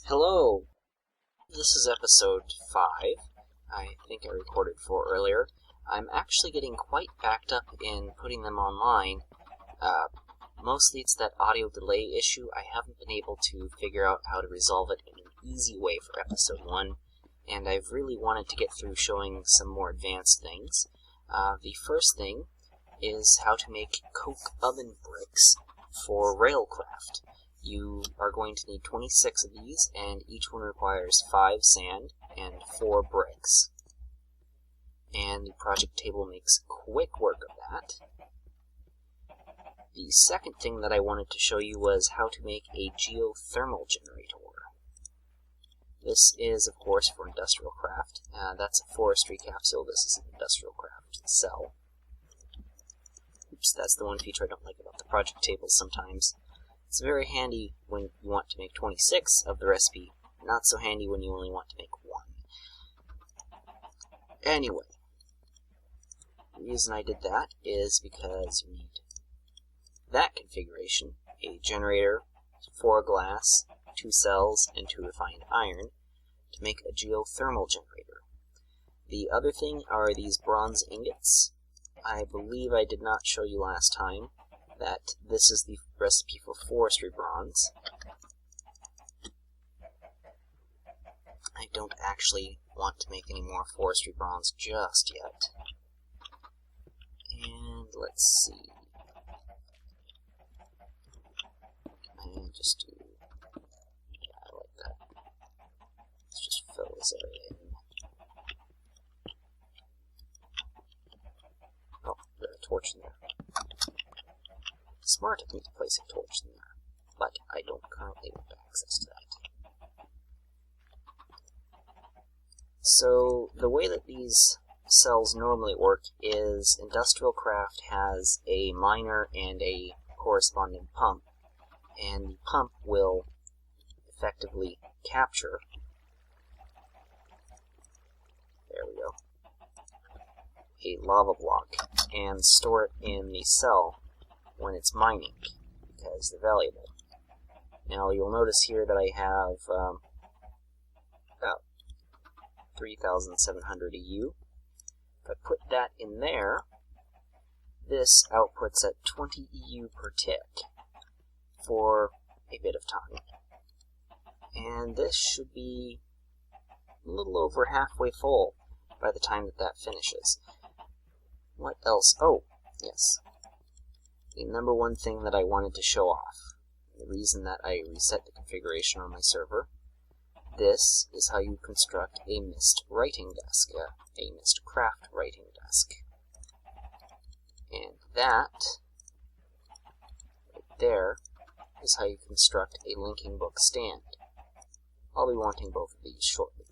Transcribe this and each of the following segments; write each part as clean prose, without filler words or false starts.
Hello! This is episode 5. I think I recorded 4 earlier. I'm actually getting quite backed up in putting them online. Mostly it's that audio delay issue. I haven't been able to figure out how to resolve it in an easy way for episode 1, and I've really wanted to get through showing some more advanced things. The first thing is how to make coke oven bricks for Railcraft. You are going to need 26 of these, and each one requires 5 sand and 4 bricks. And the project table makes quick work of that. The second thing that I wanted to show you was how to make a geothermal generator. This is, of course, for industrial craft. That's a forestry capsule. This is an industrial craft cell. Oops, that's the one feature I don't like about the project tables sometimes. It's very handy when you want to make 26 of the recipe, not so handy when you only want to make 1. Anyway, the reason I did that is because you need that configuration, a generator, 4 glass, 2 cells, and 2 refined iron, to make a geothermal generator. The other thing are these bronze ingots. I believe I did not show you last time that this is the recipe for forestry bronze. I don't actually want to make any more forestry bronze just yet. And let's see. And just do... yeah, I like that. Let's just fill this area in. Oh, there's a torch in there. Smart of me to place a torch in there, but I don't currently have access to that. So, the way that these cells normally work is industrial craft has a miner and a corresponding pump, and the pump will effectively capture, there we go, a lava block and store it in the cell when it's mining, because they're valuable. Now you'll notice here that I have about 3,700 EU. If I put that in there, this outputs at 20 EU per tick for a bit of time. And this should be a little over halfway full by the time that that finishes. What else? Oh, yes. The number one thing that I wanted to show off, the reason that I reset the configuration on my server, this is how you construct a Myst writing desk, a Mystcraft writing desk. And that, right there, is how you construct a linking book stand. I'll be wanting both of these shortly.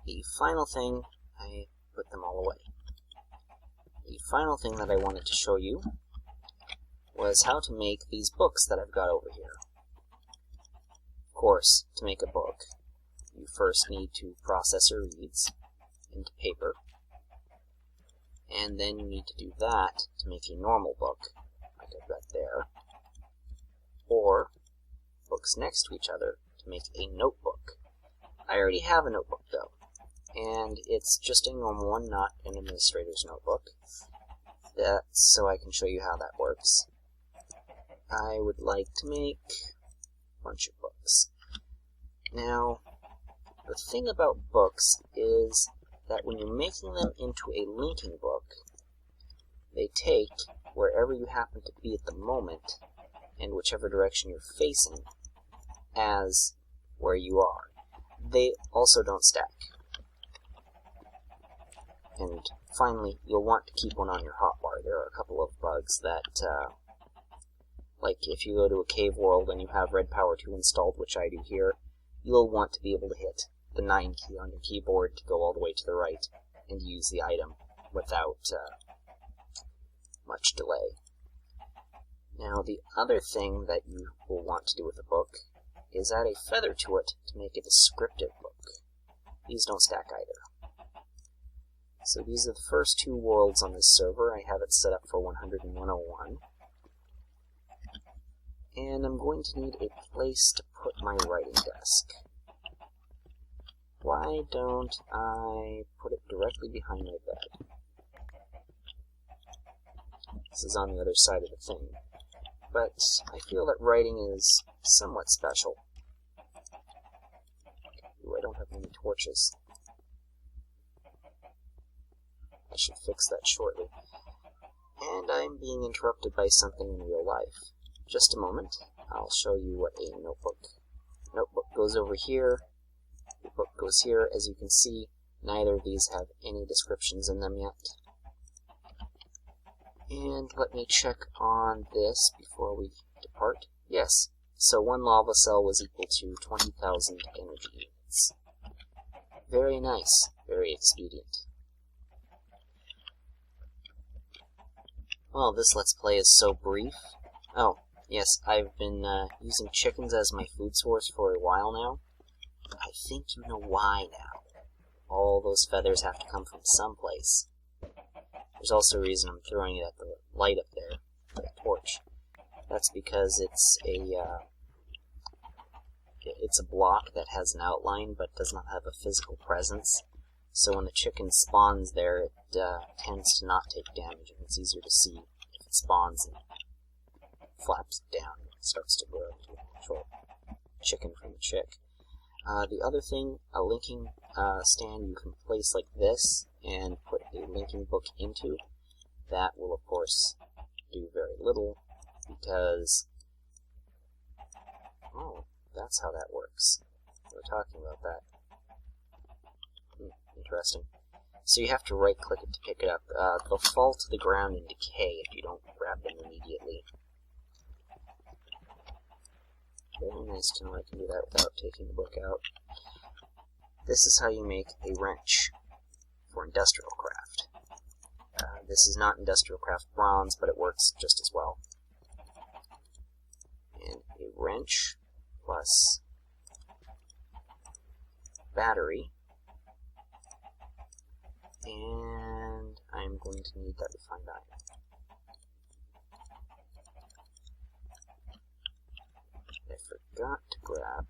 The final thing, I put them all away. The final thing that I wanted to show you was how to make these books that I've got over here. Of course, to make a book, you first need to process your reeds into paper, and then you need to do that to make a normal book, like I've got there, or books next to each other to make a notebook. I already have a notebook though, and it's just a normal one, not an administrator's notebook. That's so I can show you how that works. I would like to make a bunch of books. Now, the thing about books is that when you're making them into a linking book, they take wherever you happen to be at the moment and whichever direction you're facing as where you are. They also don't stack. And finally, you'll want to keep one on your hotbar. There are a couple of bugs that, like if you go to a cave world and you have Red Power 2 installed, which I do here, you'll want to be able to hit the 9 key on your keyboard to go all the way to the right and use the item without much delay. Now, the other thing that you will want to do with a book is add a feather to it to make a descriptive book. These don't stack either. So these are the first 2 worlds on this server. I have it set up for 100 and 101. And I'm going to need a place to put my writing desk. Why don't I put it directly behind my bed? This is on the other side of the thing. But I feel that writing is somewhat special. Ooh, I don't have any torches. I should fix that shortly. And I'm being interrupted by something in real life. Just a moment. I'll show you what a notebook goes over here. The book goes here. As you can see, neither of these have any descriptions in them yet. And let me check on this before we depart. Yes, so one lava cell was equal to 20,000 energy units. Very nice, very expedient. Well, this Let's Play is so brief. Oh, yes, I've been using chickens as my food source for a while now. I think you know why now. All those feathers have to come from someplace. There's also a reason I'm throwing it at the light up there, the torch. That's because it's a block that has an outline but does not have a physical presence. So when the chicken spawns there, it tends to not take damage, and it's easier to see if it spawns and flaps down and starts to grow to an actual chicken from a chick. The other thing, a linking stand you can place like this and put a linking book into. That will, of course, do very little because... Oh, that's how that works. We were talking about that. Interesting. So you have to right-click it to pick it up. They'll fall to the ground and decay if you don't grab them immediately. Very nice to know I can do that without taking the book out. This is how you make a wrench for industrial craft. This is not industrial craft bronze, but it works just as well. And a wrench plus battery. And I'm going to need that refined iron. I forgot to grab...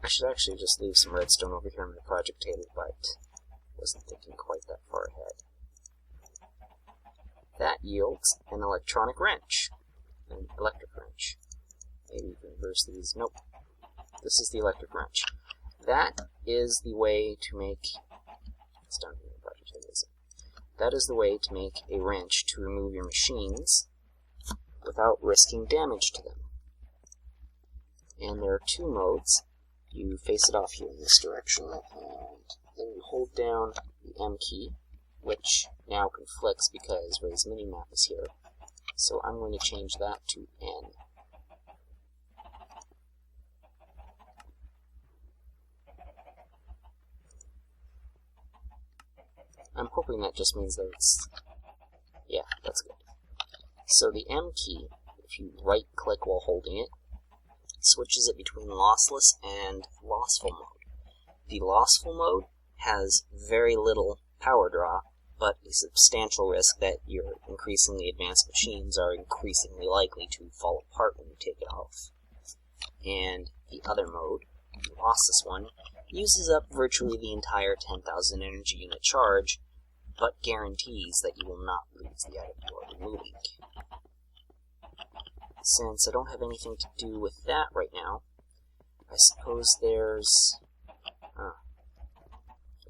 I should actually just leave some redstone over here on my project table, but wasn't thinking quite that far ahead. That yields an electronic wrench. An electric wrench. Maybe you can reverse these. Nope. This is the electric wrench. That is the way to make... It's down here in the project table, is it? That is the way to make a wrench to remove your machines without risking damage to them. And there are two modes. You face it off here in this direction, and then you hold down the M key, which now conflicts because Ray's minimap is here. So I'm going to change that to N. I'm hoping that just means that it's... Yeah, that's good. So the M key, if you right-click while holding it, switches it between lossless and lossful mode. The lossful mode has very little power draw, but a substantial risk that your increasingly advanced machines are increasingly likely to fall apart when you take it off. And the other mode, the lossless one, uses up virtually the entire 10,000 energy unit charge, but guarantees that you will not lose the item you are removing. Since I don't have anything to do with that right now, I suppose there's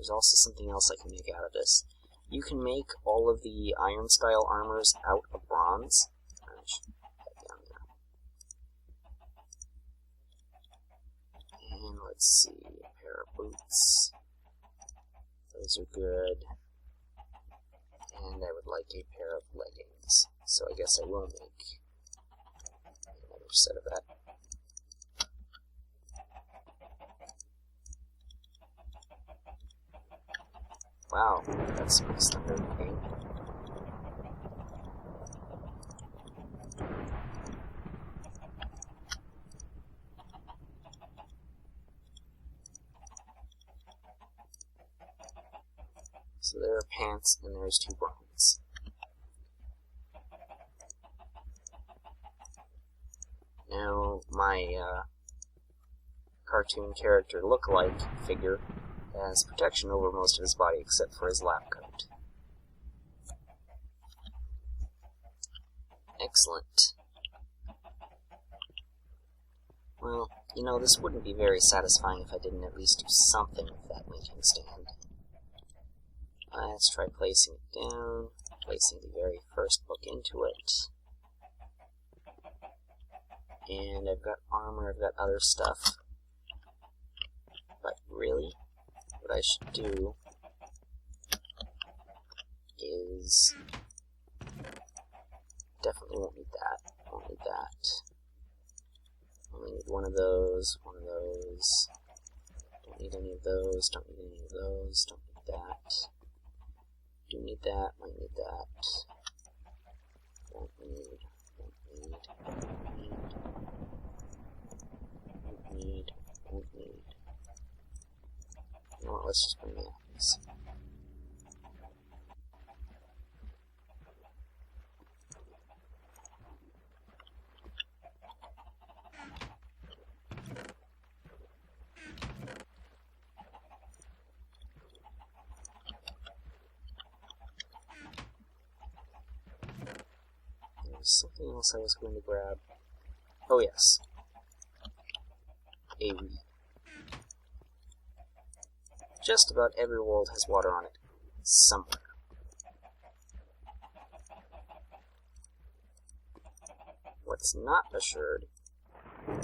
also something else I can make out of this. You can make all of the iron-style armors out of bronze. I should put that down there. And let's see, a pair of boots. Those are good. And I would like a pair of leggings. So I guess I will make another set of that. Wow, that's nice thing. So there are pants and there's two bronze. Now, my cartoon character look-alike figure has protection over most of his body except for his lab coat. Excellent. Well, you know, this wouldn't be very satisfying if I didn't at least do something with that linking stand. Let's try placing it down, placing the very first book into it. And I've got armor, I've got other stuff. But really, what I should do is... definitely won't need that, won't need that. Only need one of those, don't need any of those, don't need any of those, don't need that. Do need that, might need that. Won't need, won't need, won't need, won't need, won't need. You know what, let's just bring the apples. Something else I was going to grab. Oh yes. A reed. Just about every world has water on it. Somewhere. What's not assured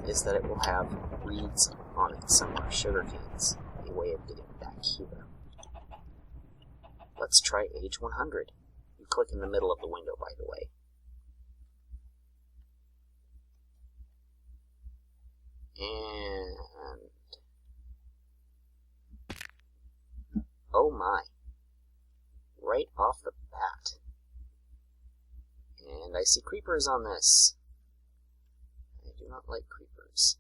is that it will have reeds on it somewhere. Sugar canes. A way of getting back here. Let's try age 100. You click in the middle of the window, by the way. And oh my, right off the bat. And I see creepers on this. I do not like creepers.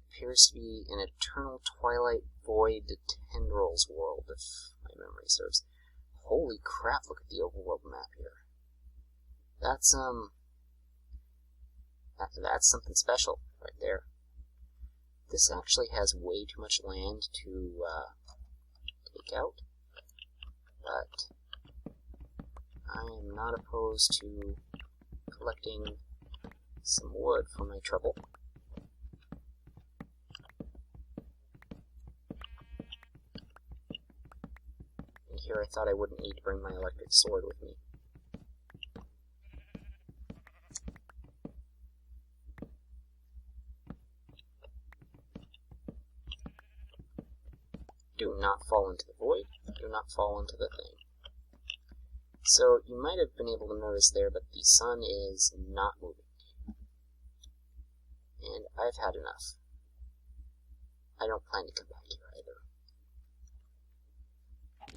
Appears to be an eternal twilight void tendrils world, if my memory serves. Holy crap, look at the overworld map here. That's something special right there. This actually has way too much land to take out, but I am not opposed to collecting some wood for my trouble. And here I thought I wouldn't need to bring my electric sword with me. Do not fall into the void. Do not fall into the thing. So, you might have been able to notice there, but the sun is not moving. And I've had enough. I don't plan to come back here either.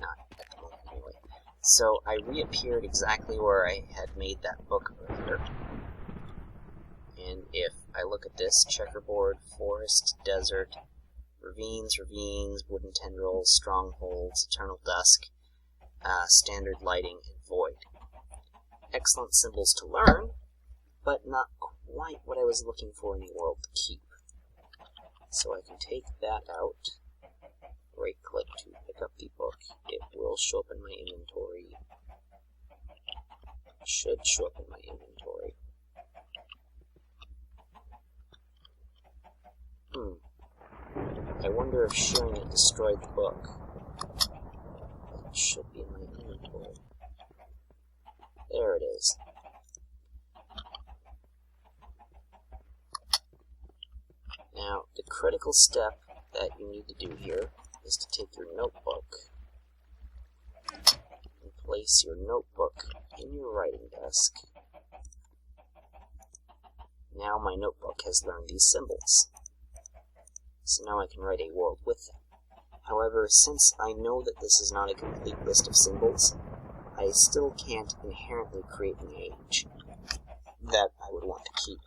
Not at the moment, anyway. So, I reappeared exactly where I had made that book earlier. And if I look at this, checkerboard, forest, desert, ravines, wooden tendrils, strongholds, eternal dusk, standard lighting, and void. Excellent symbols to learn, but not quite what I was looking for in the world to keep. So I can take that out, right-click to pick up the book. It will show up in my inventory. It should show up in my inventory. I wonder if sharing it destroyed the book. It should be in my inventory. There it is. Now, the critical step that you need to do here is to take your notebook and place your notebook in your writing desk. Now my notebook has learned these symbols. So now I can write a world with them. However, since I know that this is not a complete list of symbols, I still can't inherently create an age that I would want to keep.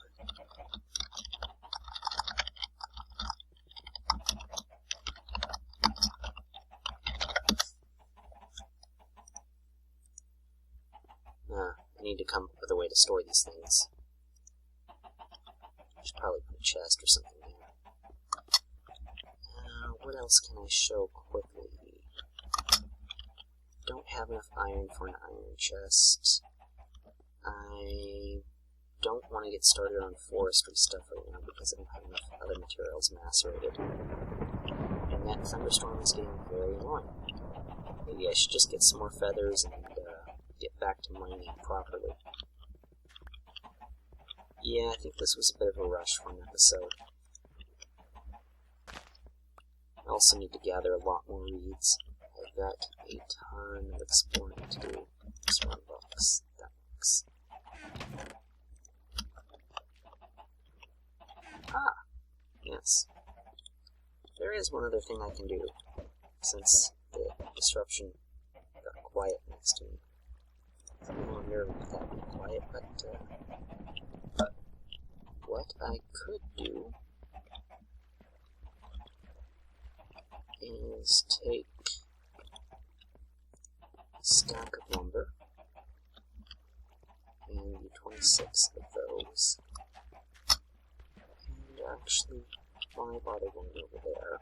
I need to come up with a way to store these things. should probably put a chest or something there. What else can I show quickly? Don't have enough iron for an iron chest. I don't want to get started on forestry stuff right now because I don't have enough other materials macerated. And that thunderstorm is getting very annoying. Maybe I should just get some more feathers and get back to mining properly. Yeah, I think this was a bit of a rush for an episode. I also need to gather a lot more reeds. I've got a ton of exploring to do. Just 1 box. That works. Ah! Yes. There is one other thing I can do, since the disruption got quiet next to me. I'm a little nervous with that being quiet, but what I could do is take a stack of lumber and 26 of those, and actually, why bother going over there?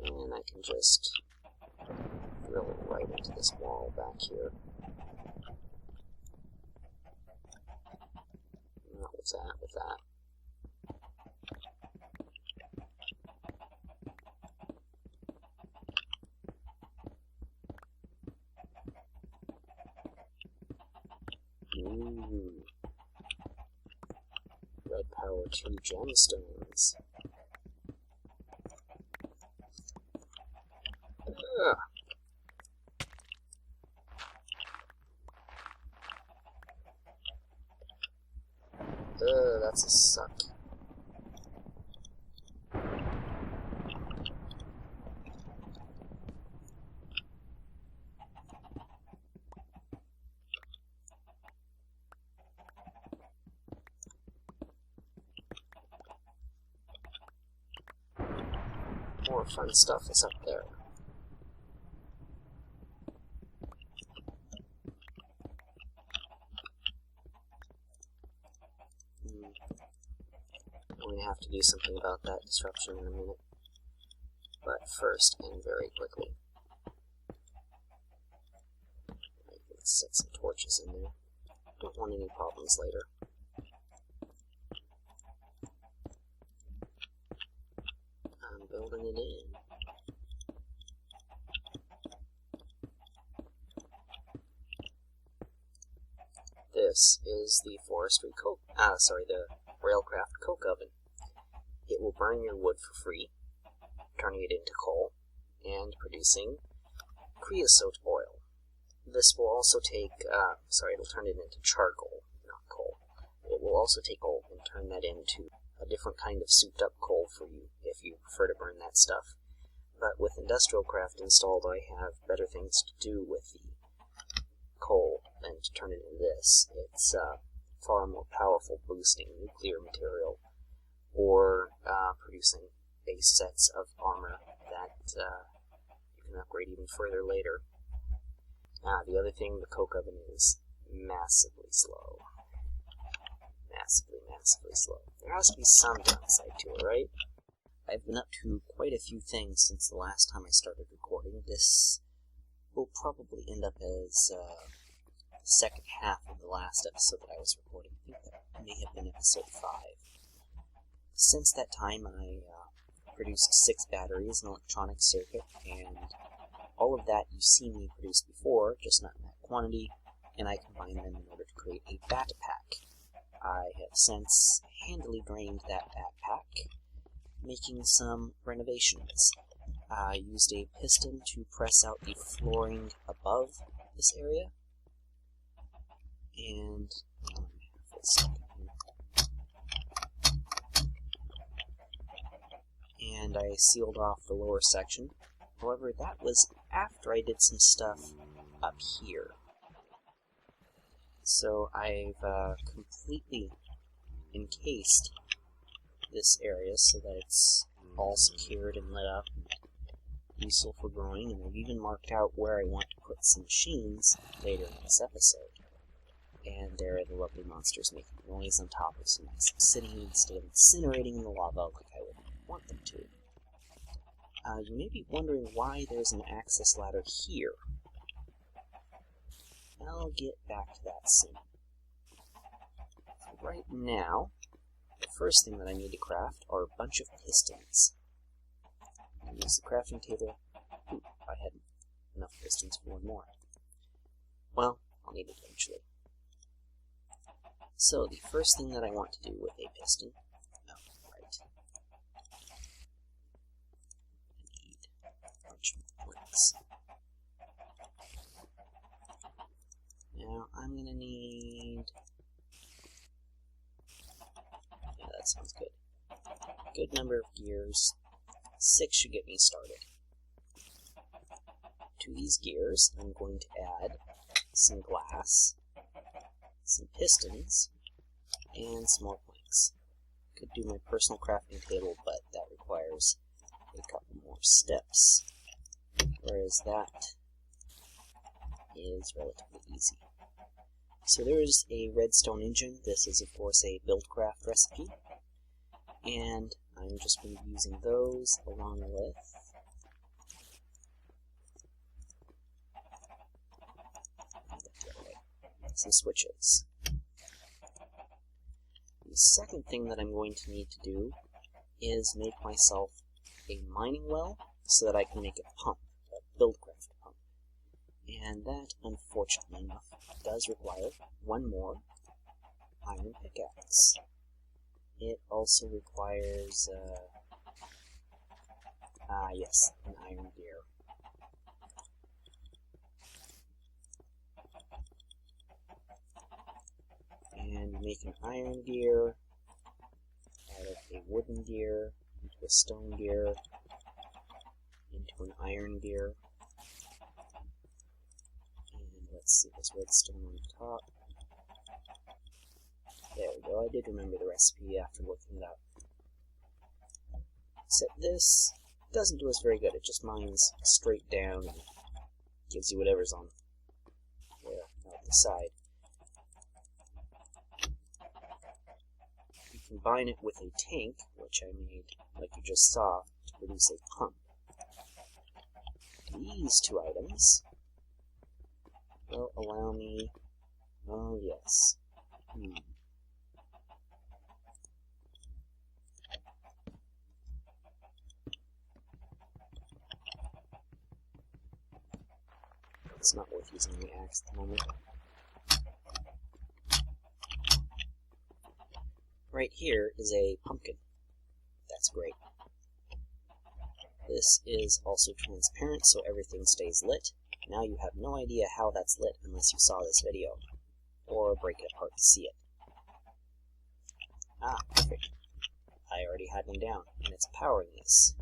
And I can just drill it right into this wall back here. Not with that, with that. Ooh. Red power 2 gemstones. Ugh. That's a suck. More fun stuff is up there. I'm going to have to do something about that disruption in a minute. But first, and very quickly, let's set some torches in there. Don't want any problems later. I'm building it in. This is the the Railcraft coke oven. It will burn your wood for free, turning it into coal, and producing creosote oil. This will also take, it'll turn it into charcoal, not coal. It will also take coal and turn that into a different kind of souped up coal for you, if you prefer to burn that stuff. But with Industrial Craft installed, I have better things to do with the coal than to turn it into this. It's far more powerful, boosting nuclear material, or producing base sets of armor that you can upgrade even further later. The other thing, the coke oven is massively slow. Massively slow. There has to be some downside to it, right? I've been up to quite a few things since the last time I started recording. This will probably end up as the second half of the last episode that I was recording. I think that may have been episode 5. Since that time, I produced 6 batteries, an electronic circuit, and all of that you've seen me produce before, just not in that quantity, and I combined them in order to create a Batpack. I have since handily drained that Batpack, making some renovations. I used a piston to press out the flooring above this area, and I sealed off the lower section. However, that was after I did some stuff up here. So I've completely encased this area so that it's all secured and lit up and useful for growing, and I've even marked out where I want to put some machines later in this episode. And there are the lovely monsters making noise on top of some nice obsidian instead of incinerating in the lava like I would want them to. You may be wondering why there's an access ladder here. I'll get back to that soon. So right now, the first thing that I need to craft are a bunch of pistons. I'll use the crafting table. Ooh, I had enough pistons for one more. Well, I'll need it eventually. So the first thing that I want to do with a piston, I need a bunch of bricks. Now I'm gonna need, yeah, that sounds good. Good number of gears. 6 should get me started. To these gears, I'm going to add some glass, some pistons, and some more planks. Could do my personal crafting table, but that requires a couple more steps, whereas that is relatively easy. So there is a Redstone Engine. This is, of course, a Buildcraft recipe, and I'm just going to be using those along with some switches. The second thing that I'm going to need to do is make myself a mining well so that I can make a pump, a Buildcraft pump. And that, unfortunately enough, does require one more iron pickaxe. It also requires, yes, an iron gear. And make an iron gear out of a wooden gear, into a stone gear, into an iron gear. And let's see, this redstone on top. There we go, I did remember the recipe after looking it up. Except this doesn't do us very good, it just mines straight down and gives you whatever's on there, out the side. You combine it with a tank, which I made, like you just saw, to produce a pump. These two items will allow me, oh yes, It's not worth using the axe at the moment. Right here is a pumpkin. That's great. This is also transparent, so everything stays lit. Now you have no idea how that's lit unless you saw this video, or break it apart to see it. Ah, perfect. I already had one down, and it's powering this.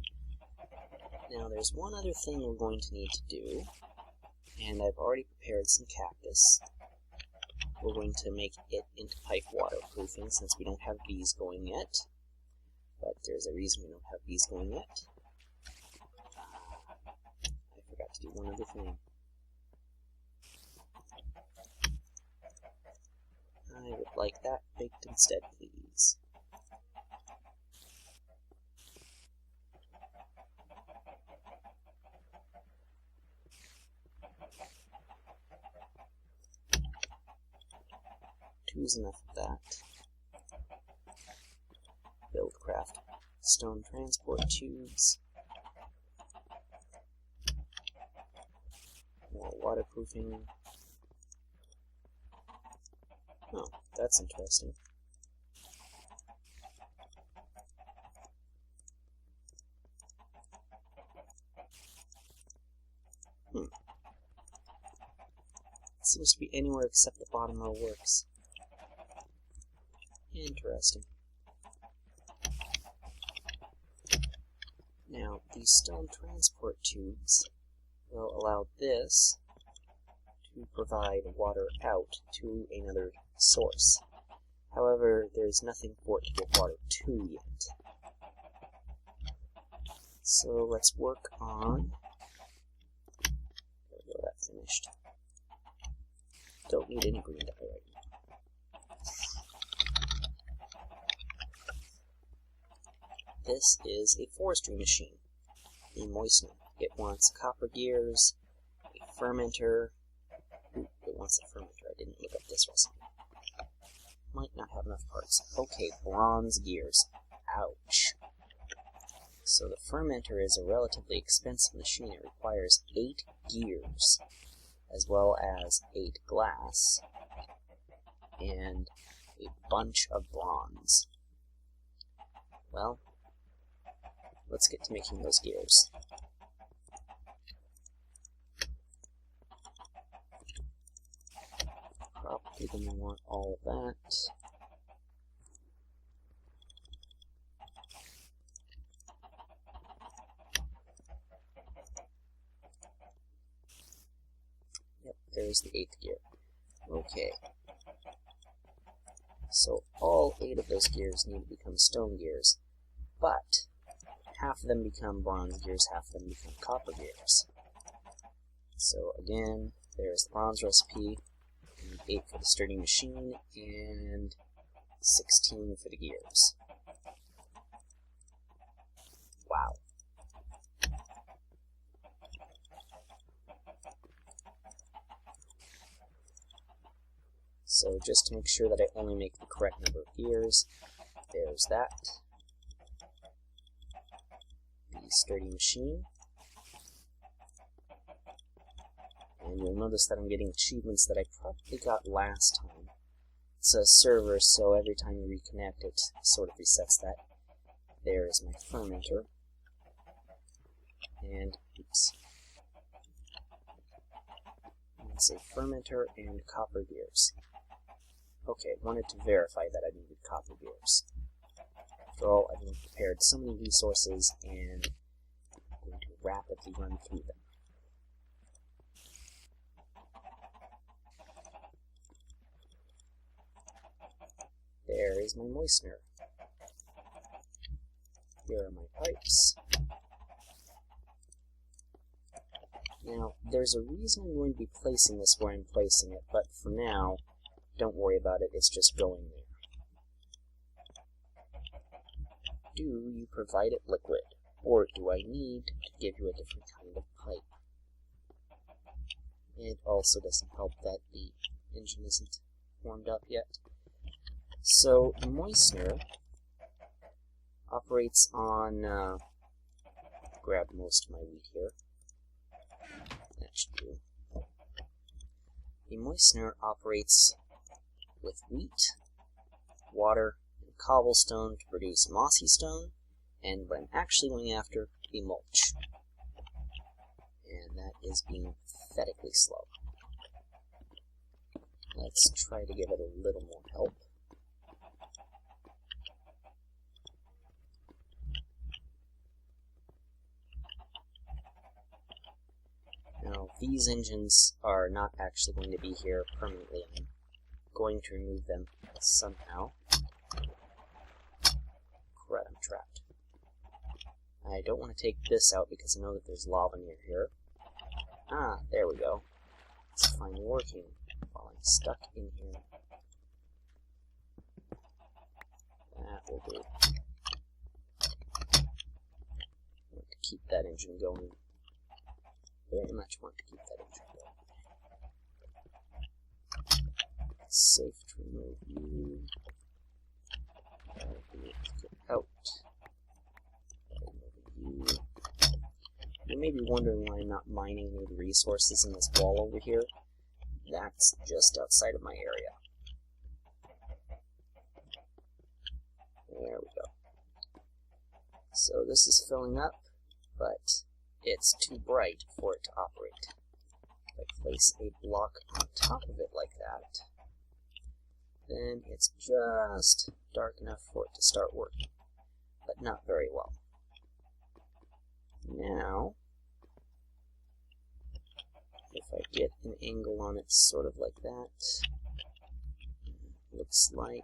Now there's one other thing we're going to need to do, and I've already prepared some cactus. We're going to make it into pipe waterproofing since we don't have bees going yet. But there's a reason we don't have bees going yet. I forgot to do one other thing. I would like that baked instead, please. Two's enough of that. Buildcraft stone transport tubes. More waterproofing. Oh, that's interesting. Seems to be anywhere except the bottom row works. Interesting. Now, these stone transport tubes will allow this to provide water out to another source. However, there's nothing for it to get water to yet. So let's work on... There we go, that finished. Don't need any green dye right now. this is a forestry machine, a Moistener. It wants copper gears, a fermenter. Ooh, it wants a fermenter. I didn't look up this recipe. Might not have enough parts. Okay, bronze gears. Ouch. So the fermenter is a relatively expensive machine. It requires 8 gears, as well as 8 glass, and a bunch of bronze. Well, let's get to making those gears. Probably going to want all of that. Yep, there's the 8th gear. Okay. So all 8 of those gears need to become stone gears, but half of them become bronze gears, half of them become copper gears. So again, there's the bronze recipe, 8 for the sturdy machine, and 16 for the gears. Wow. So just to make sure that I only make the correct number of gears, there's that. The sturdy machine. And you'll notice that I'm getting achievements that I probably got last time. It's a server, so every time you reconnect it sort of resets that. There is my fermenter. And, oops. It's a fermenter and copper gears. Okay, I wanted to verify that I needed copper gears. After all, I've prepared so many resources, and I'm going to rapidly run through them. There is my Moistener. Here are my pipes. Now, there's a reason I'm going to be placing this where I'm placing it, but for now, don't worry about it, it's just going there. Do you provide it liquid, or do I need to give you a different kind of pipe? It also doesn't help that the engine isn't warmed up yet. So, the Moistener operates on, grab most of my wheat here. That should do. The Moistener operates with wheat, water, and cobblestone to produce mossy stone, and what I'm actually going after, the mulch. And that is being pathetically slow. Let's try to give it a little more help. Now, these engines are not actually going to be here permanently. I'm going to remove them somehow. Crud, I'm trapped. I don't want to take this out because I know that there's lava near here. Ah, there we go. It's finally working while I'm stuck in here. That will do. I want to keep that engine going. Very much want to keep that engine going. It's safe to remove you. Get out. Remove you. You may be wondering why I'm not mining any of the resources in this wall over here. That's just outside of my area. There we go. So this is filling up, but it's too bright for it to operate. If I place a block on top of it like that, then it's just dark enough for it to start working, but not very well. Now, if I get an angle on it sort of like that, looks like,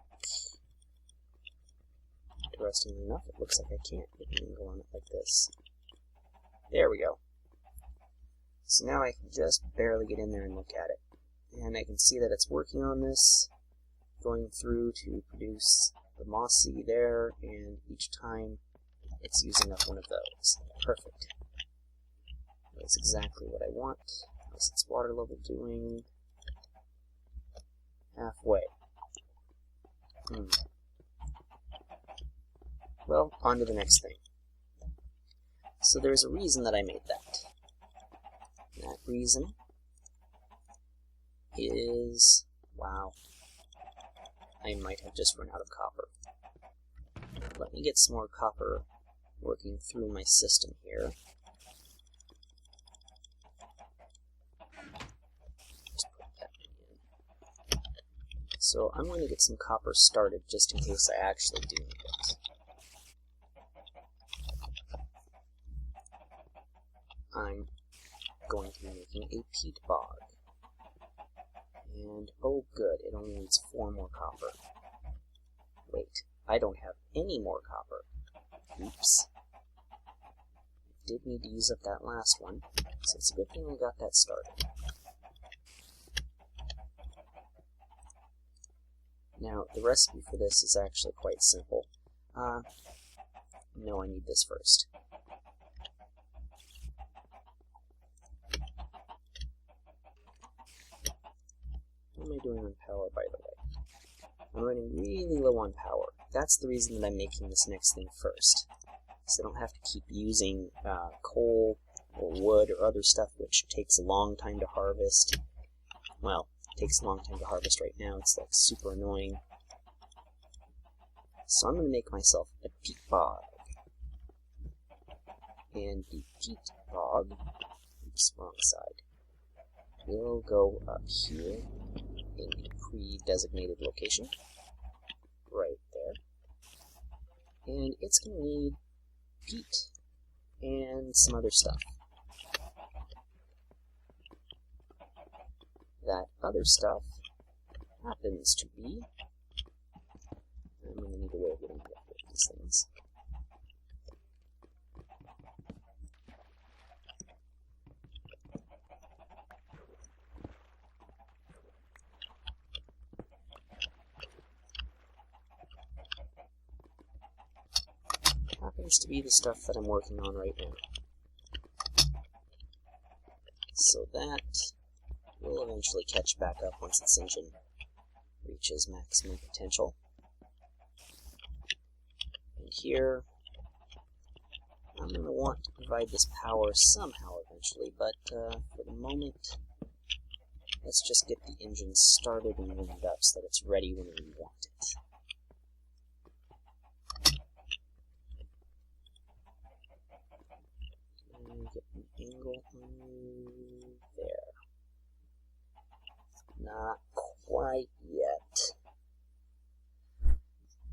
interestingly enough, it looks like I can't get an angle on it like this. There we go. So now I can just barely get in there and look at it. And I can see that it's working on this, going through to produce the mossy there, and each time it's using up one of those. Perfect. That's exactly what I want. How's its water level doing? Halfway. Well, on to the next thing. So there's a reason that I made that. That reason is... wow. I might have just run out of copper. Let me get some more copper working through my system here. Just put that in. So I'm going to get some copper started just in case I actually do need it. I'm going to be making a peat bog. And, oh good, it only needs 4 more copper. Wait, I don't have any more copper. Oops. I did need to use up that last one, so it's a good thing I got that started. Now, the recipe for this is actually quite simple. No, I need this first. What am I doing on power, by the way? I'm running really low on power. That's the reason that I'm making this next thing first. So I don't have to keep using coal or wood or other stuff which takes a long time to harvest. Well, it takes a long time to harvest right now. It's like super annoying. So I'm going to make myself a peat bog. And the peat bog, oops, wrong side, will go up here in the pre-designated location, right there. And it's going to need peat and some other stuff. That other stuff happens to be... I'm going to need a way of getting rid of these things. Happens to be the stuff that I'm working on right now. So that will eventually catch back up once its engine reaches maximum potential. And here, I'm going to want to provide this power somehow eventually, but for the moment, let's just get the engine started and warmed up so that it's ready when we want it. Get an angle there. Not quite yet.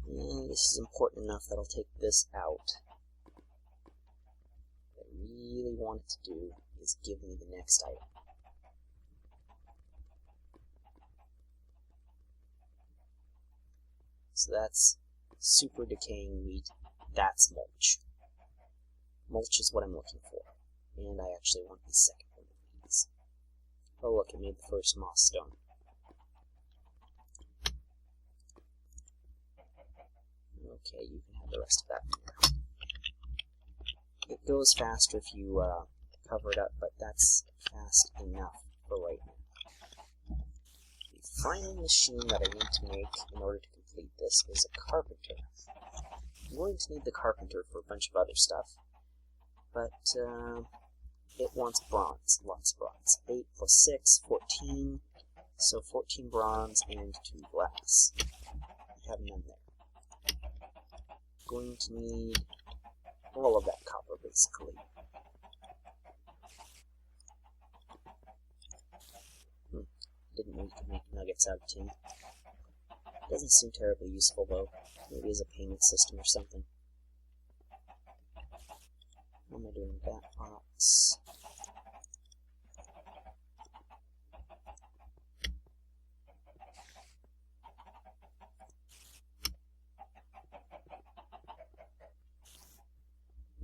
And this is important enough that I'll take this out. What I really want it to do is give me the next item. So that's super decaying wheat. That's mulch. Mulch is what I'm looking for. And I actually want the second one of these. Oh look, it made the first moss stone. Okay, you can have the rest of that now. It goes faster if you cover it up, but that's fast enough for right now. The final machine that I need to make in order to complete this is a carpenter. I'm going to need the carpenter for a bunch of other stuff, but it wants bronze, lots of bronze. 8 plus 6, 14, so 14 bronze and 2 glass. I have none there. Going to need all of that copper, basically. Didn't know you could make nuggets out of tin. Doesn't seem terribly useful, though. Maybe as a payment system or something. What am I doing? That box.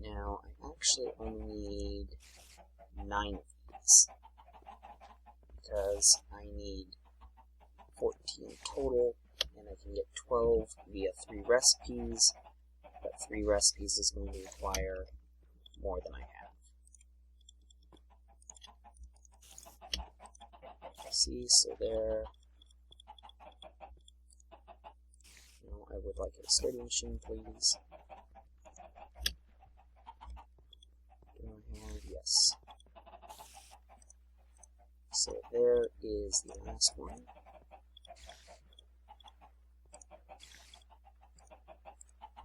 Now, I actually only need 9 of these, because I need 14 total, and I can get 12 via 3 recipes, but but 3 recipes is going to require more than I have. See, so there. No, I would like a sturdy machine, please. Do I have? Yes. So there is the last one.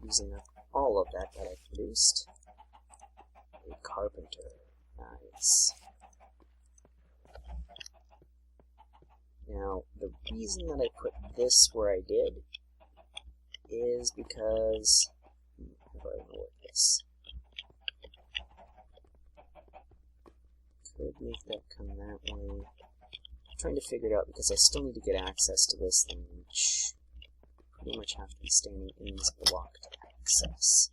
Using up all of that I produced. A carpenter. Nice. Now, the reason that I put this where I did is because... how do I want to work this? Could make that come that way. I'm trying to figure it out because I still need to get access to this thing, which pretty much have to be standing in this block to access.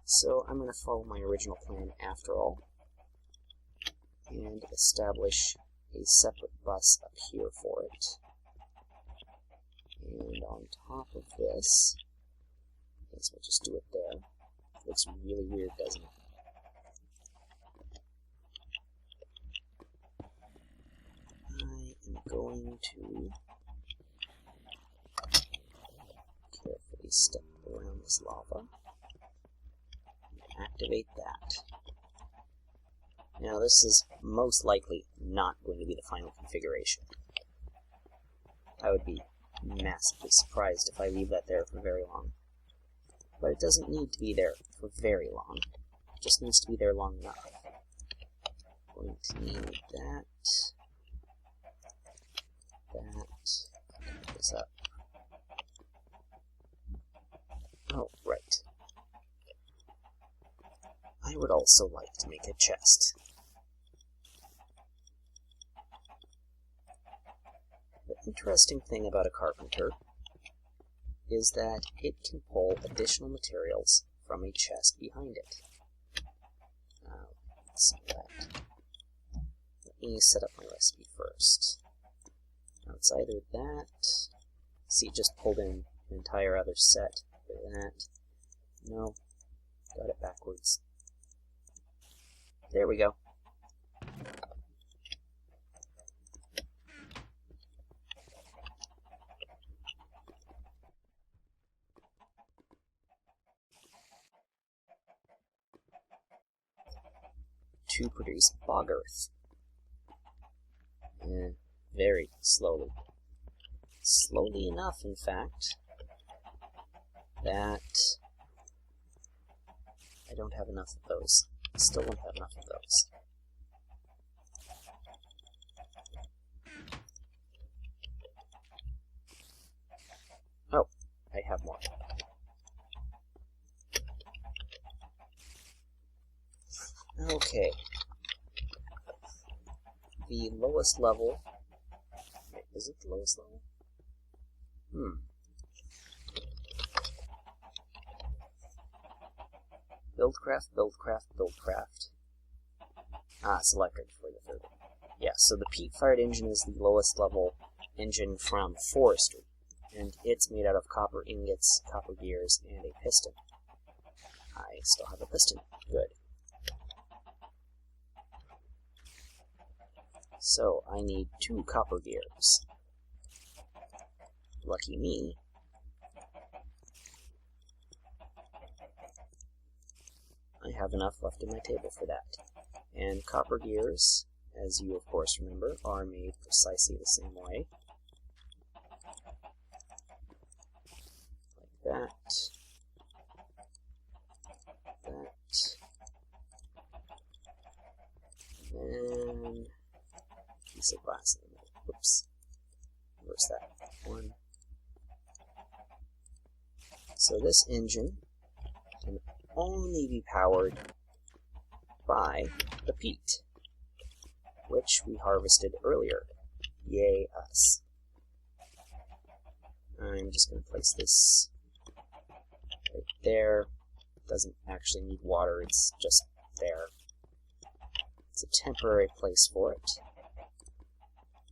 So I'm going to follow my original plan after all, and establish a separate bus up here for it. And on top of this, I guess we'll just do it there. It looks really weird, doesn't it? I am going to carefully step around this lava and activate that. Now this is most likely not going to be the final configuration. I would be massively surprised if I leave that there for very long. But it doesn't need to be there for very long. It just needs to be there long enough. I'm going to need that. Put this up. Oh, right. I would also like to make a chest. The interesting thing about a carpenter is that it can pull additional materials from a chest behind it. Let's see that. Let me set up my recipe first. Now it's either that. See, it just pulled in an entire other set. That. No, got it backwards. There we go. To produce Bog Earth. Very slowly. Slowly enough, in fact, that I don't have enough of those. I still don't have enough of those. Oh, I have more. Okay. The lowest level... Wait, is it the lowest level? Buildcraft. Selected for the third one. Yeah, so the peat-fired engine is the lowest level engine from Forestry, and it's made out of copper ingots, copper gears, and a piston. I still have a piston. Good. So, I need 2 copper gears. Lucky me. I have enough left in my table for that. And copper gears, as you of course remember, are made precisely the same way. Like that. And then a piece of glass in the middle. Oops. Where's that? One. So this engine can only be powered by the peat, which we harvested earlier. Yay us. I'm just going to place this right there. Doesn't actually need water, it's just there. It's a temporary place for it.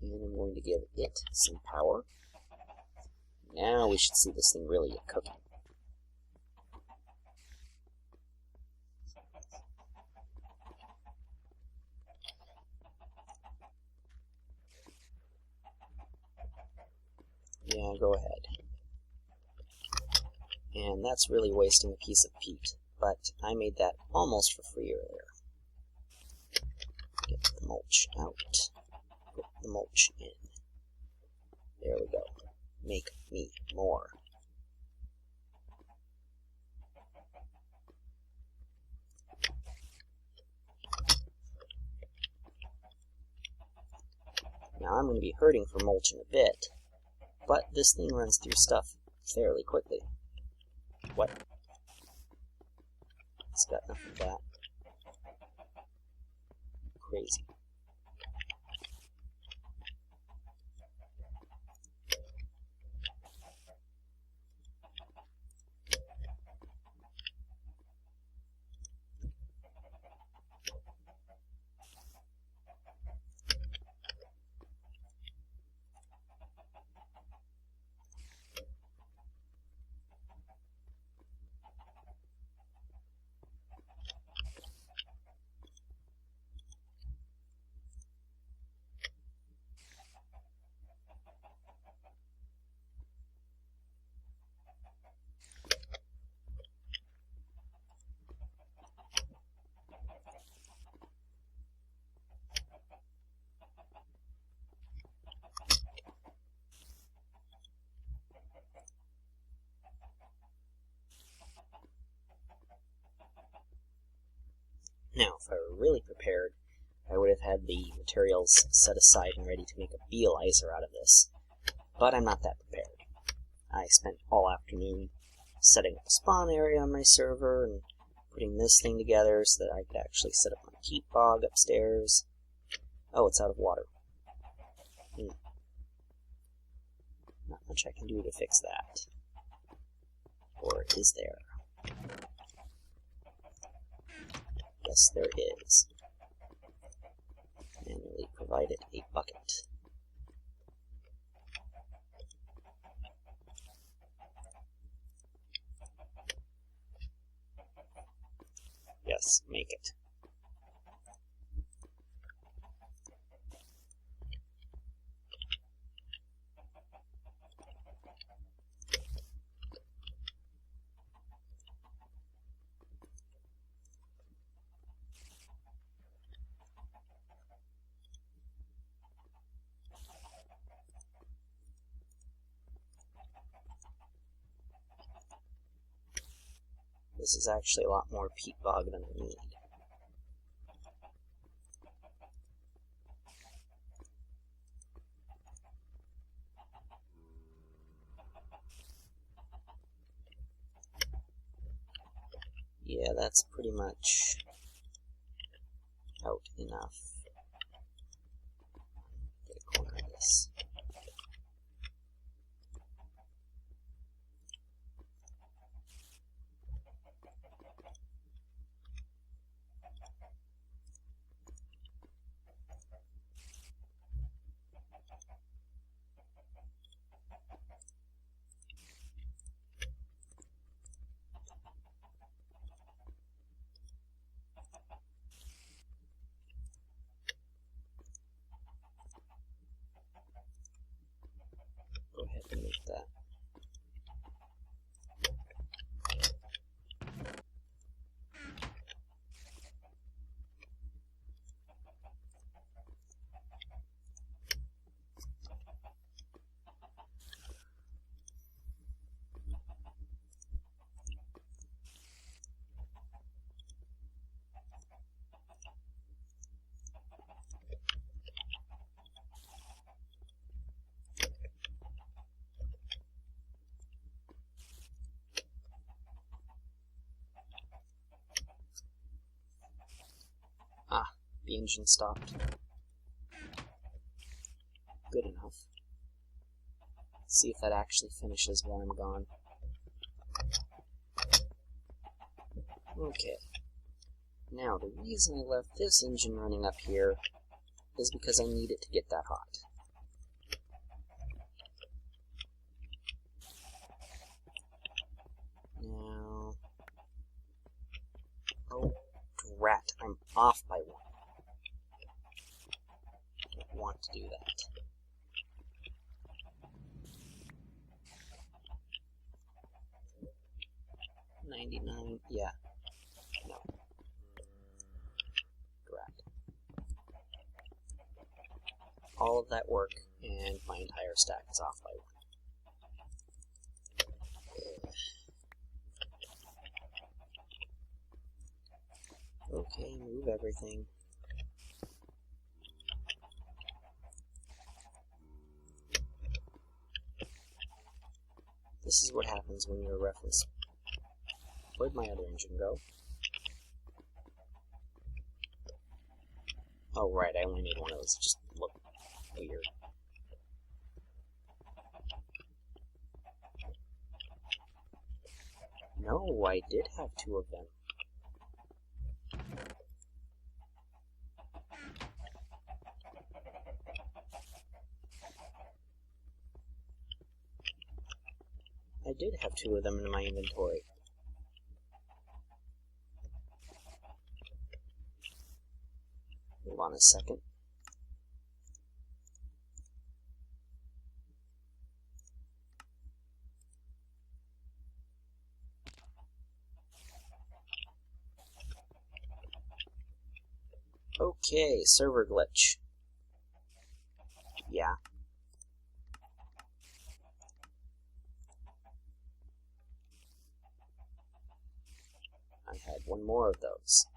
And I'm going to give it some power. Now we should see this thing really get cooking. Yeah, go ahead. And that's really wasting a piece of peat, but I made that almost for free earlier. Get the mulch out, put the mulch in. There we go. Make me more. Now I'm going to be hurting for mulch in a bit, but this thing runs through stuff fairly quickly. What? It's got enough of that. Crazy. Now, if I were really prepared, I would have had the materials set aside and ready to make a beelizer out of this. But I'm not that prepared. I spent all afternoon setting up a spawn area on my server and putting this thing together so that I could actually set up my Cheep Bog upstairs. Oh, it's out of water. Not much I can do to fix that. Or is there? Yes, there is. Manually provided a bucket. Yes, make it. This is actually a lot more peat bog than I need. Yeah, that's pretty much out enough. Get a corner of this. Go ahead and make that. Ah, the engine stopped. Good enough. Let's see if that actually finishes while I'm gone. Okay. Now, the reason I left this engine running up here is because I need it to get that hot. Now... Oh, drat, I'm off by one. Don't want to do that. 99, yeah. No. Correct. All of that work, and my entire stack is off by 1. Okay, move everything. This is what happens when you're a reference. Where'd my other engine go? Oh, right, I only need one of those. Just look weird. No, I did have 2 of them. I did have 2 of them in my inventory. Hold on a second. Okay, server glitch. Yeah. I had 1 more of those.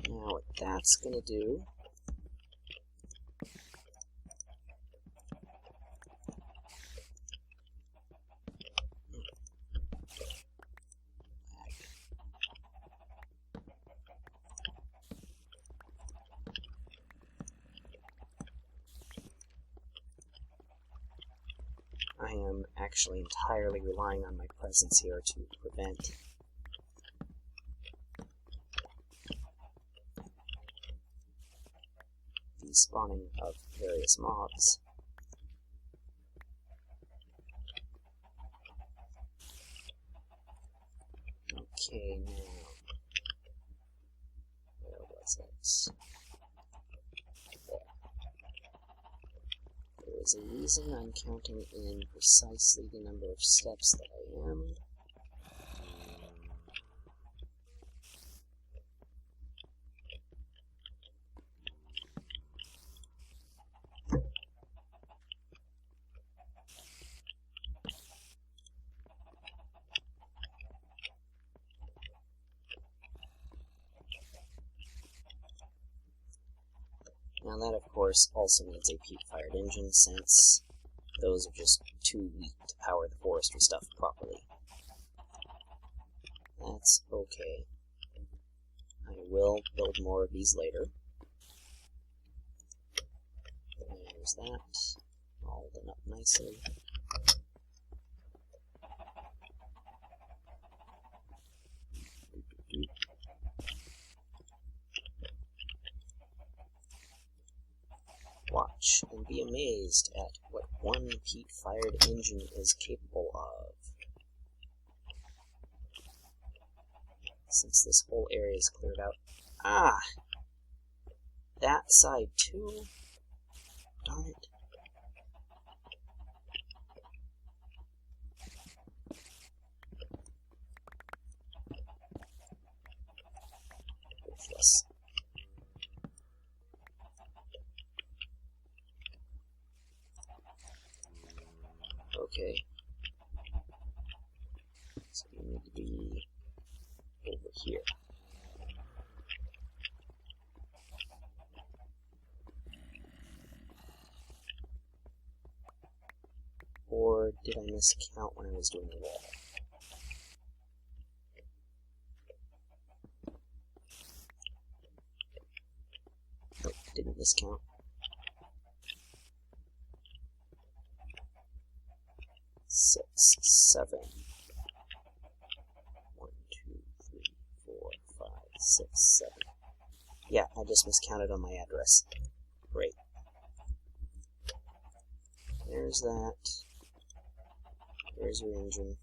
Now what that's gonna do I am actually entirely relying on my presence here to prevent the spawning of various mobs. Okay, now, where was it? There. There is a reason I'm counting in precisely the number of steps that I am. Now that, of course, also needs a peat-fired engine, since those are just too weak to power the forestry stuff properly. That's okay. I will build more of these later. There's that, all done up nicely. Watch and be amazed at what one peat-fired engine is capable of. Since this whole area is cleared out. Ah! That side too? Darn it. Worthless. Okay. So we need to be over here. Or did I miscount when I was doing the wall? Nope, didn't miscount. 6, 7. 1, 2, 3, 4, 5, 6, 7. Yeah, I just miscounted on my address. Great. There's that. There's your engine.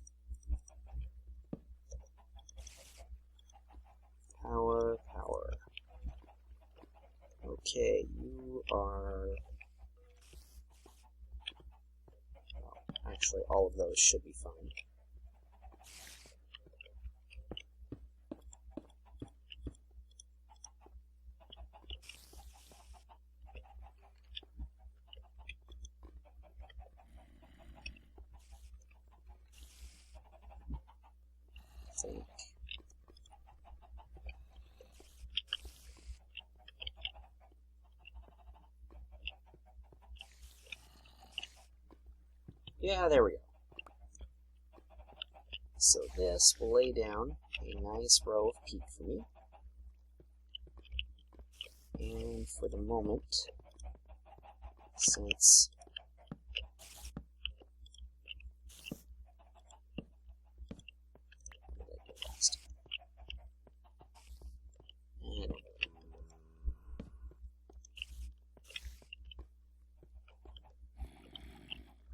Power, power. Okay, you are... Well, actually, all of those should be fine. I think. Yeah, there we go. So this will lay down a nice row of peat for me. And for the moment, since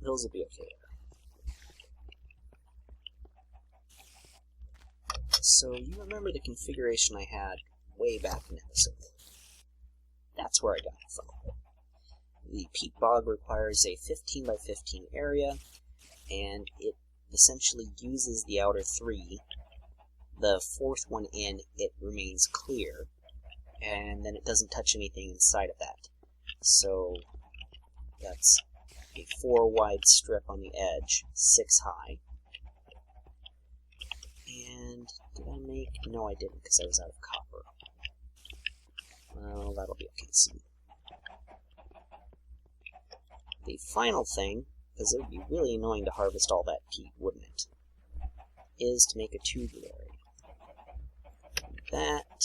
those will be okay. So you remember the configuration I had way back in episode 1. That's where I got it from. The peat bog requires a 15 by 15 area, and it essentially uses the outer 3. The 4th one in, it remains clear, and then it doesn't touch anything inside of that. So that's a 4 wide strip on the edge, 6 high. And did I make... No, I didn't, because I was out of copper. Well, that'll be okay soon. The final thing, because it would be really annoying to harvest all that peat, wouldn't it, is to make a tubular. That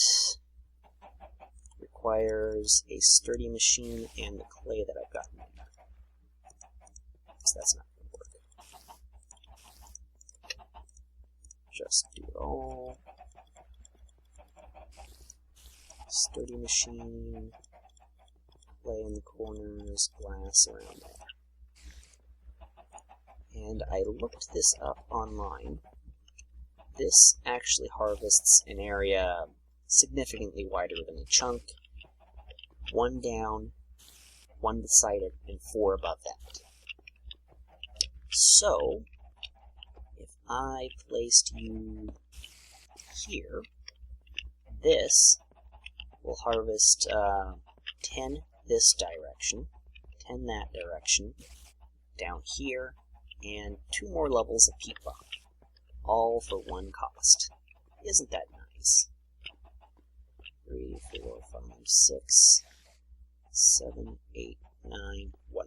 requires a sturdy machine and the clay that I've got in there. So that's not going to work. Just do it all. Sturdy machine, clay in the corners, glass around there. And I looked this up online. This actually harvests an area significantly wider than a chunk. 1 down, 1 beside it, and 4 above that. So, if I placed you here, this will harvest 10 this direction, 10 that direction, down here, and 2 more levels of peat bog, all for 1 cost. Isn't that nice? 3, 4, 5, 6, 7, 8, 9, 1 more.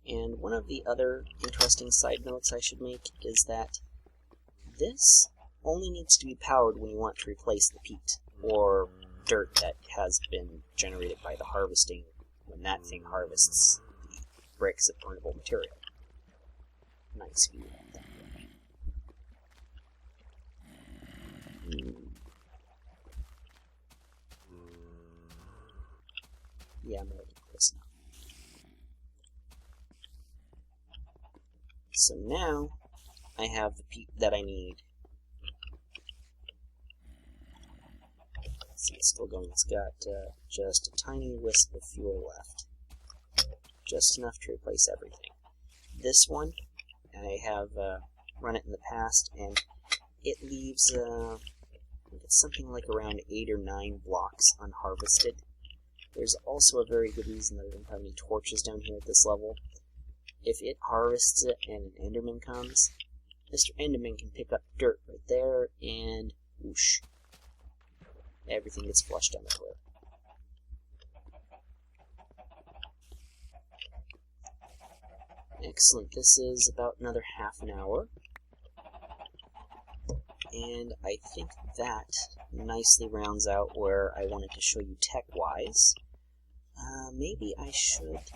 And one of the other interesting side notes I should make is that this only needs to be powered when you want to replace the peat, or dirt that has been generated by the harvesting when that thing harvests the bricks of burnable material. Nice view of that. Yeah, I'm ready for this now. So now, I have the peat that I need. Let's see, it's still going. It's got just a tiny wisp of fuel left. Just enough to replace everything. This one, I have run it in the past, and it leaves it's something like around 8 or 9 blocks unharvested. There's also a very good reason that I don't have any torches down here at this level. If it harvests it and an Enderman comes, Mr. Enderman can pick up dirt right there, and whoosh, everything gets flushed down the toilet. Excellent. This is about another half an hour. And I think that nicely rounds out where I wanted to show you tech-wise. Maybe I should...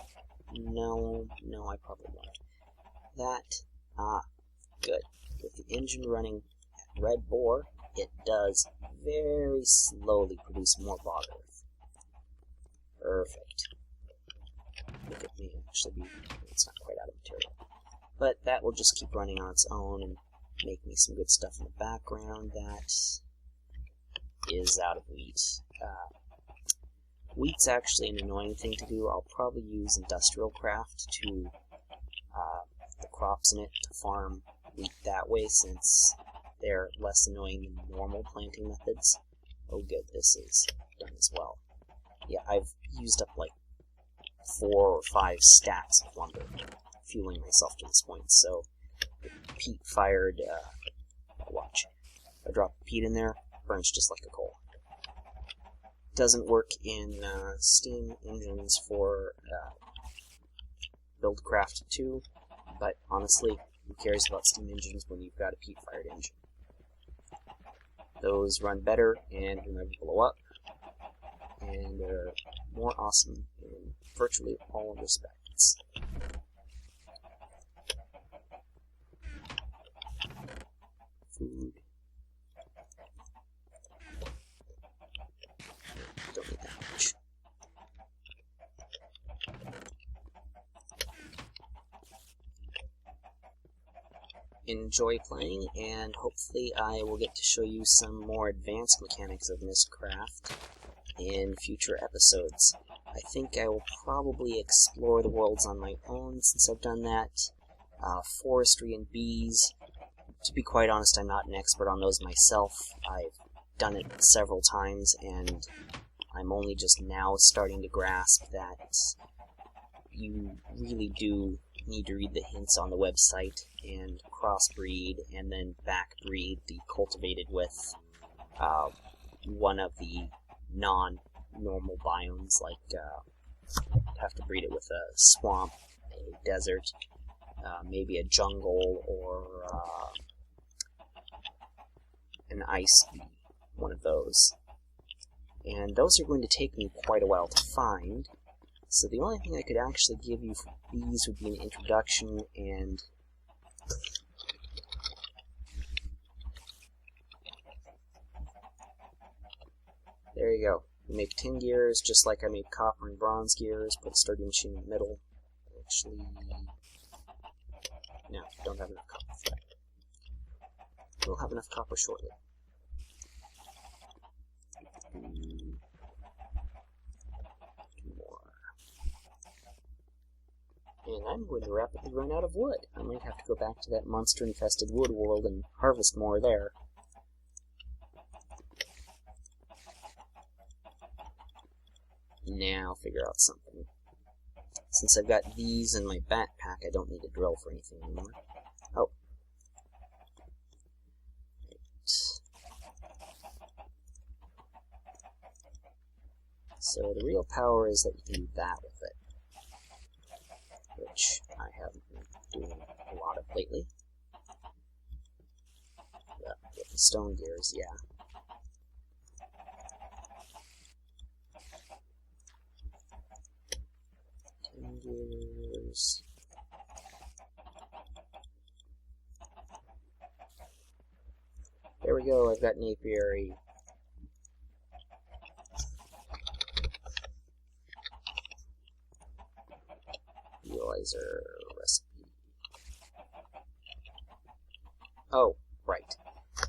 No, I probably won't. That, good. With the engine running at red bore, it does very slowly produce more bog earth. Perfect. Look at me actually be... It's not quite out of material. But that will just keep running on its own and make me some good stuff in the background. That is out of wheat. Wheat's actually an annoying thing to do. I'll probably use industrial craft to the crops in it to farm wheat that way, since they're less annoying than normal planting methods. Oh good, this is done as well. Yeah, I've used up like 4 or 5 stacks of lumber, fueling myself to this point, so peat-fired, watch. If I drop peat in there, burns just like a coal. Doesn't work in steam engines for Buildcraft 2, but honestly, who cares about steam engines when you've got a peat-fired engine? Those run better and will never blow up, and are more awesome in virtually all respects. Food. Don't need that much. Enjoy playing, and hopefully I will get to show you some more advanced mechanics of Mystcraft in future episodes. I think I will probably explore the worlds on my own since I've done that. Forestry and bees. To be quite honest, I'm not an expert on those myself. I've done it several times, and I'm only just now starting to grasp that you really do need to read the hints on the website and crossbreed and then backbreed the cultivated with one of the non-normal biomes, like have to breed it with a swamp, a desert, maybe a jungle, or an ice bee, one of those. And those are going to take me quite a while to find, so the only thing I could actually give you for bees would be an introduction, and there you go. You make tin gears, just like I made copper and bronze gears, put a sturdy machine in the middle. Actually, no, don't have enough copper for that. We'll have enough copper shortly. Two more. And I'm going to rapidly run out of wood. I might have to go back to that monster-infested wood world and harvest more there. Now figure out something. Since I've got these in my backpack, I don't need a drill for anything anymore. Oh. So the real power is that you can do that with it, which I haven't been doing a lot of lately. But with the stone gears, yeah. Gears. There we go, I've got an apiary. Realizer recipe. Oh, right.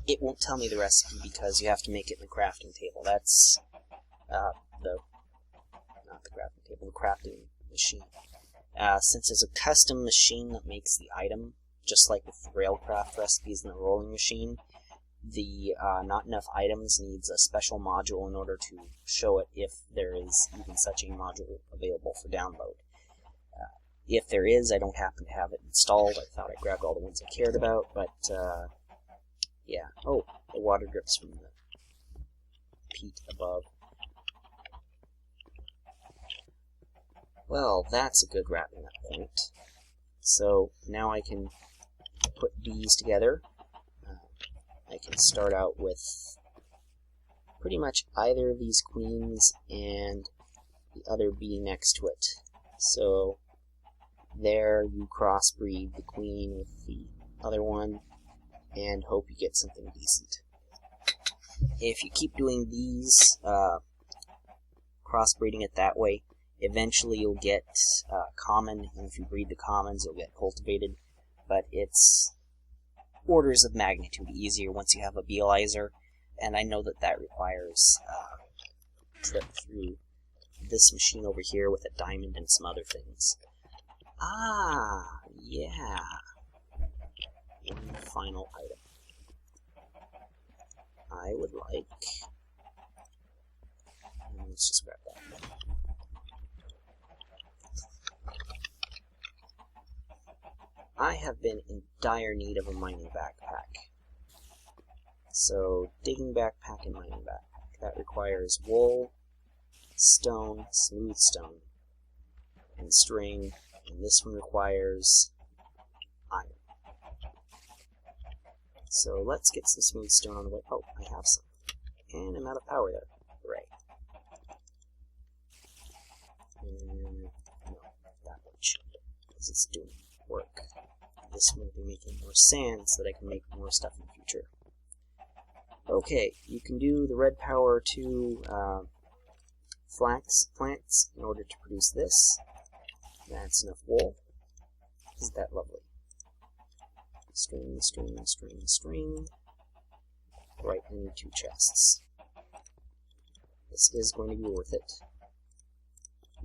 It won't tell me the recipe because you have to make it in the crafting table. That's not the crafting table, the crafting machine. Since it's a custom machine that makes the item, just like with the Railcraft recipes in the rolling machine, the not enough items needs a special module in order to show it if there is even such a module available for download. If there is, I don't happen to have it installed. I thought I grabbed all the ones I cared about, but yeah. Oh, the water drips from the peat above. Well, that's a good wrapping up point. So now I can put these together. I can start out with pretty much either of these queens and the other bee next to it. So there you crossbreed the queen with the other one and hope you get something decent. if you keep doing these, crossbreeding it that way, eventually you'll get common, and if you breed the commons, you'll get cultivated, but it's orders of magnitude easier once you have a beelizer, and I know that that requires a trip through this machine over here with a diamond and some other things. Ah, yeah. One final item. I would like... let's just grab that. I have been in dire need of a mining backpack. So, digging backpack and mining backpack. That requires wool, stone, smooth stone, and string, and this one requires iron. So let's get some smooth stone on the way. Oh, I have some. And I'm out of power there. Hooray. No, that one should, because it's doing work. This one will be making more sand so that I can make more stuff in the future. Okay, you can do the red power to flax plants in order to produce this. That's enough wool. Isn't that lovely? String, string, string, string. Right, I need 2 chests. This is going to be worth it.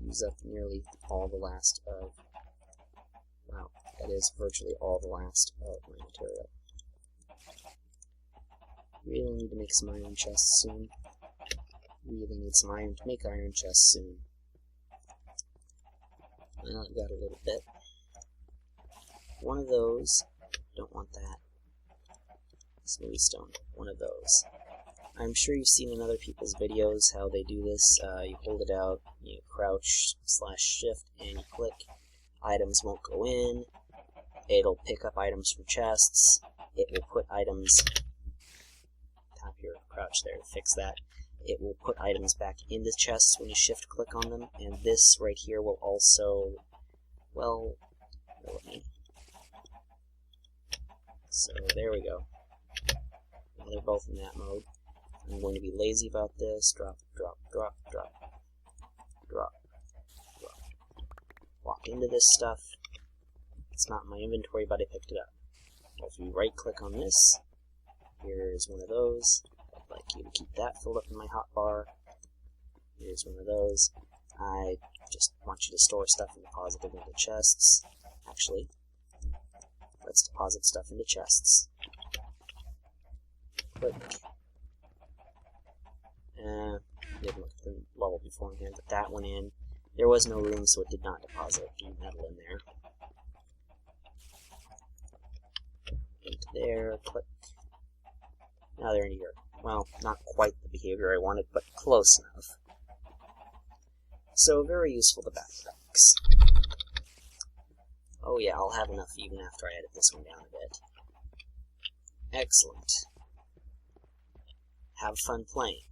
Use up nearly all the last of... Wow, that is virtually all the last of my material. Really need to make some iron chests soon. Really need some iron to make iron chests soon. Well, I've got a little bit. One of those. Don't want that. Smooth stone. One of those. I'm sure you've seen in other people's videos how they do this. You hold it out, you crouch /shift, and you click. Items won't go in. It'll pick up items from chests. It will put items... Tap your crouch there to fix that. It will put items back into chests when you shift click on them, and this right here will also, well, so there we go. Now they're both in that mode. I'm going to be lazy about this. Drop, drop, drop, drop, drop, drop. Walk into this stuff. It's not in my inventory, but I picked it up. Well, if you right click on this, here's one of those. I'd like you to keep that filled up in my hotbar. Here's one of those. I just want you to store stuff and deposit it into chests. Actually, let's deposit stuff into chests. Click. Didn't look at the level beforehand, but that went in. There was no room, so it did not deposit any metal in there. Into there, click. Now they're in here. Well, not quite the behavior I wanted, but close enough. So, very useful to backpacks. Oh yeah, I'll have enough even after I edit this one down a bit. Excellent. Have fun playing.